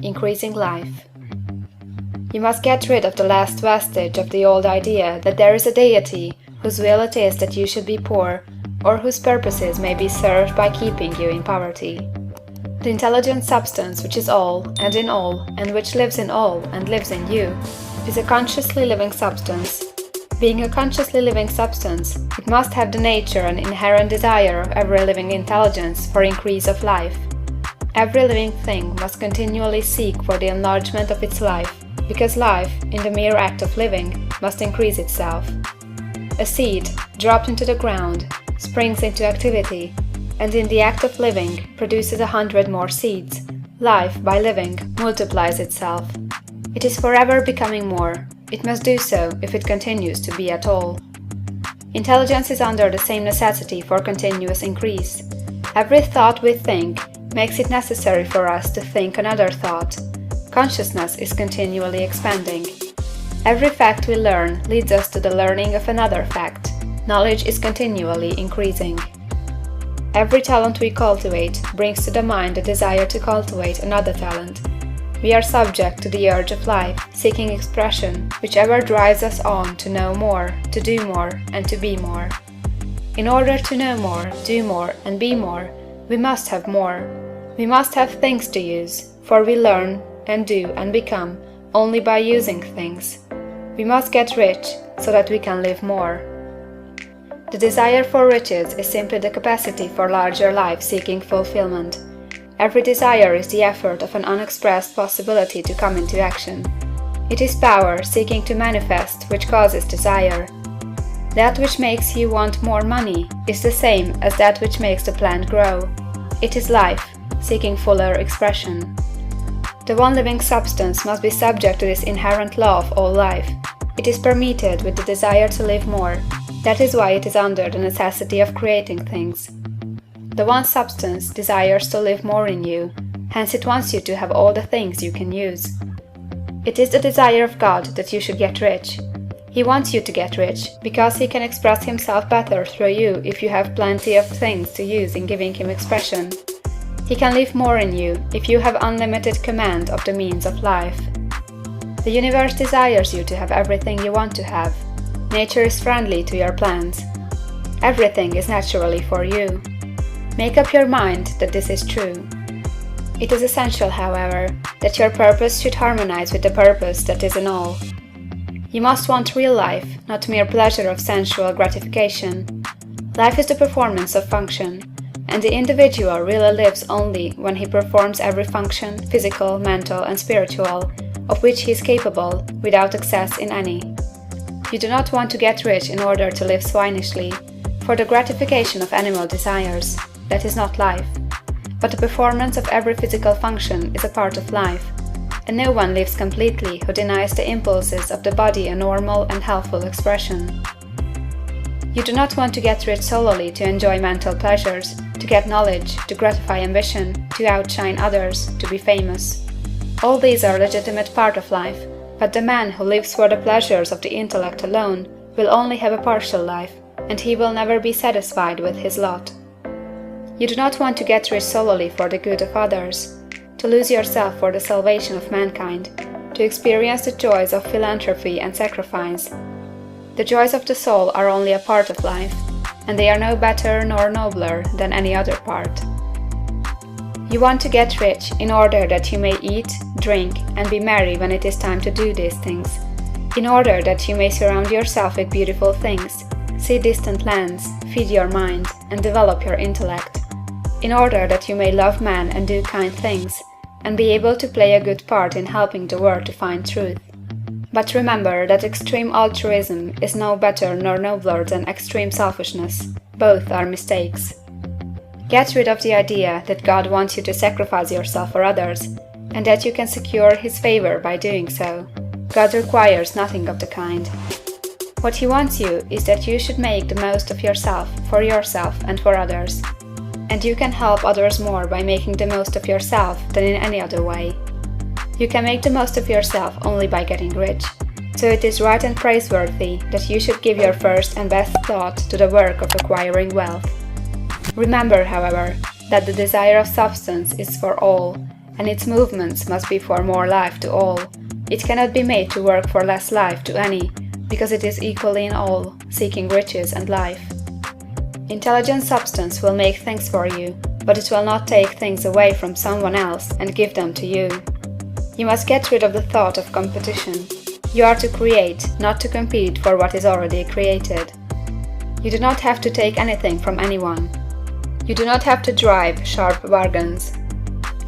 Increasing Life. You must get rid of the last vestige of the old idea that there is a deity whose will it is that you should be poor, or whose purposes may be served by keeping you in poverty. The intelligent substance which is all, and in all, and which lives in all, and lives in you, is a consciously living substance. Being a consciously living substance, it must have the nature and inherent desire of every living intelligence for increase of life. Every living thing must continually seek for the enlargement of its life, because life, in the mere act of living, must increase itself. A seed, dropped into the ground, springs into activity, and in the act of living produces 100 more seeds. Life, by living, multiplies itself. It is forever becoming more. It must do so if it continues to be at all. Intelligence is under the same necessity for continuous increase. Every thought we think makes it necessary for us to think another thought. Consciousness is continually expanding. Every fact we learn leads us to the learning of another fact. Knowledge is continually increasing. Every talent we cultivate brings to the mind the desire to cultivate another talent. We are subject to the urge of life, seeking expression, which ever drives us on to know more, to do more, and to be more. In order to know more, do more, and be more, we must have more. We must have things to use, for we learn, and do, and become only by using things. We must get rich, so that we can live more. The desire for riches is simply the capacity for larger life seeking fulfillment. Every desire is the effort of an unexpressed possibility to come into action. It is power seeking to manifest which causes desire. That which makes you want more money is the same as that which makes the plant grow. It is life, seeking fuller expression. The one living substance must be subject to this inherent law of all life. It is permeated with the desire to live more. That is why it is under the necessity of creating things. The one substance desires to live more in you, hence it wants you to have all the things you can use. It is the desire of God that you should get rich. He wants you to get rich, because he can express himself better through you if you have plenty of things to use in giving him expression. He can live more in you if you have unlimited command of the means of life. The universe desires you to have everything you want to have. Nature is friendly to your plans. Everything is naturally for you. Make up your mind that this is true. It is essential, however, that your purpose should harmonize with the purpose that is in all. You must want real life, not mere pleasure of sensual gratification. Life is the performance of function, and the individual really lives only when he performs every function, physical, mental, and spiritual, of which he is capable, without excess in any. You do not want to get rich in order to live swinishly, for the gratification of animal desires. That is not life. But the performance of every physical function is a part of life, and no one lives completely who denies the impulses of the body a normal and healthful expression. You do not want to get rich solely to enjoy mental pleasures, to get knowledge, to gratify ambition, to outshine others, to be famous. All these are a legitimate part of life, but the man who lives for the pleasures of the intellect alone will only have a partial life, and he will never be satisfied with his lot. You do not want to get rich solely for the good of others, to lose yourself for the salvation of mankind, to experience the joys of philanthropy and sacrifice. The joys of the soul are only a part of life, and they are no better nor nobler than any other part. You want to get rich in order that you may eat, drink, and be merry when it is time to do these things, in order that you may surround yourself with beautiful things, see distant lands, feed your mind, and develop your intellect, in order that you may love man and do kind things, and be able to play a good part in helping the world to find truth. But remember that extreme altruism is no better nor nobler than extreme selfishness. Both are mistakes. Get rid of the idea that God wants you to sacrifice yourself for others, and that you can secure his favor by doing so. God requires nothing of the kind. What he wants you is that you should make the most of yourself, and for others. And you can help others more by making the most of yourself than in any other way. You can make the most of yourself only by getting rich. So it is right and praiseworthy that you should give your first and best thought to the work of acquiring wealth. Remember, however, that the desire of substance is for all, and its movements must be for more life to all. It cannot be made to work for less life to any, because it is equally in all, seeking riches and life. Intelligent substance will make things for you, but it will not take things away from someone else and give them to you. You must get rid of the thought of competition. You are to create, not to compete for what is already created. You do not have to take anything from anyone. You do not have to drive sharp bargains.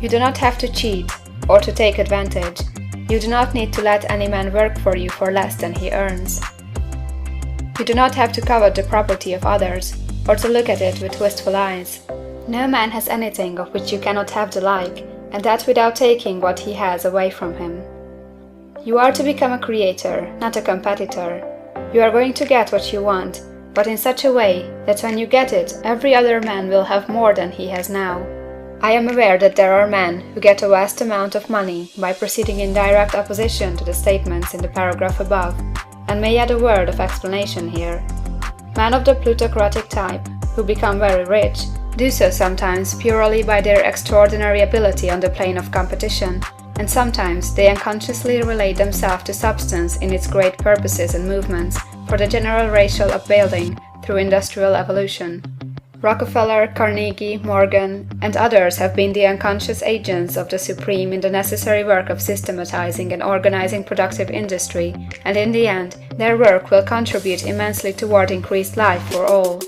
You do not have to cheat or to take advantage. You do not need to let any man work for you for less than he earns. You do not have to covet the property of others or to look at it with wistful eyes. No man has anything of which you cannot have the like, and that without taking what he has away from him. You are to become a creator, not a competitor. You are going to get what you want, but in such a way that when you get it, every other man will have more than he has now. I am aware that there are men who get a vast amount of money by proceeding in direct opposition to the statements in the paragraph above, and may add a word of explanation here. Men of the plutocratic type, who become very rich, do so sometimes purely by their extraordinary ability on the plane of competition, and sometimes they unconsciously relate themselves to substance in its great purposes and movements for the general racial upbuilding through industrial evolution. Rockefeller, Carnegie, Morgan, and others have been the unconscious agents of the supreme in the necessary work of systematizing and organizing productive industry, and in the end, their work will contribute immensely toward increased life for all.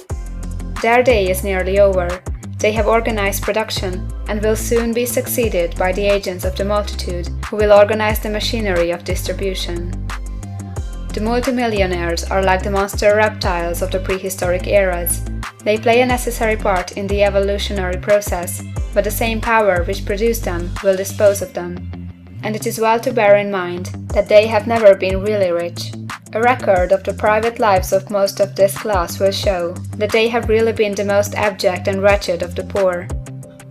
Their day is nearly over. They have organized production, and will soon be succeeded by the agents of the multitude, who will organize the machinery of distribution. The multimillionaires are like the monster reptiles of the prehistoric eras. They play a necessary part in the evolutionary process, but the same power which produced them will dispose of them. And it is well to bear in mind that they have never been really rich. A record of the private lives of most of this class will show that they have really been the most abject and wretched of the poor.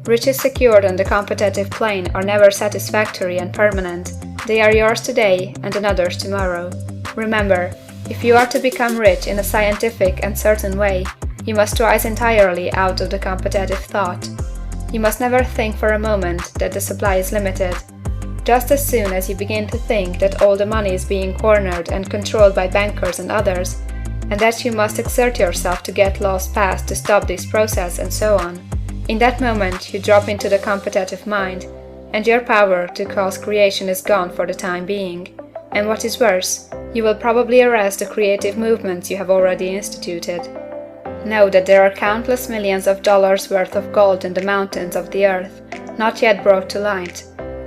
Riches secured on the competitive plane are never satisfactory and permanent. They are yours today and another's tomorrow. Remember, if you are to become rich in a scientific and certain way, you must rise entirely out of the competitive thought. You must never think for a moment that the supply is limited. Just as soon as you begin to think that all the money is being cornered and controlled by bankers and others, and that you must exert yourself to get laws passed to stop this process and so on, in that moment you drop into the competitive mind, and your power to cause creation is gone for the time being. And what is worse, you will probably arrest the creative movements you have already instituted. Know that there are countless millions of dollars worth of gold in the mountains of the earth, not yet brought to light.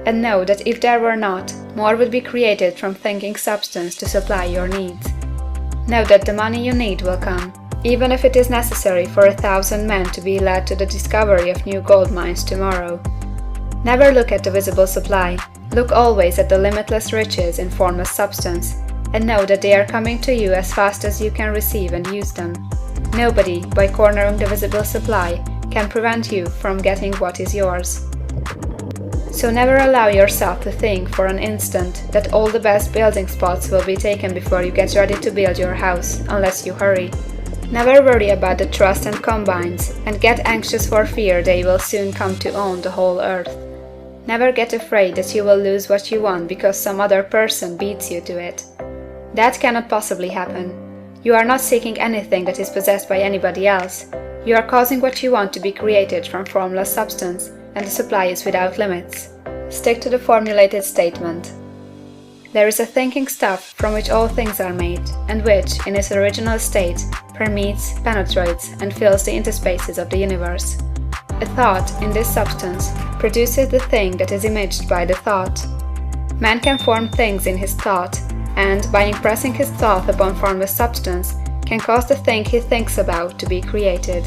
And know that if there were not, more would be created from thinking substance to supply your needs. Know that the money you need will come, even if it is necessary for 1,000 men to be led to the discovery of new gold mines tomorrow. Never look at the visible supply, look always at the limitless riches in formless substance, and know that they are coming to you as fast as you can receive and use them. Nobody, by cornering the visible supply, can prevent you from getting what is yours. So never allow yourself to think for an instant that all the best building spots will be taken before you get ready to build your house, unless you hurry. Never worry about the trust and combines, and get anxious for fear they will soon come to own the whole earth. Never get afraid that you will lose what you want because some other person beats you to it. That cannot possibly happen. You are not seeking anything that is possessed by anybody else. You are causing what you want to be created from formless substance, and the supply is without limits. Stick to the formulated statement. There is a thinking stuff from which all things are made, and which, in its original state, permeates, penetrates, and fills the interspaces of the universe. A thought, in this substance, produces the thing that is imaged by the thought. Man can form things in his thought, and, by impressing his thought upon formless substance, can cause the thing he thinks about to be created.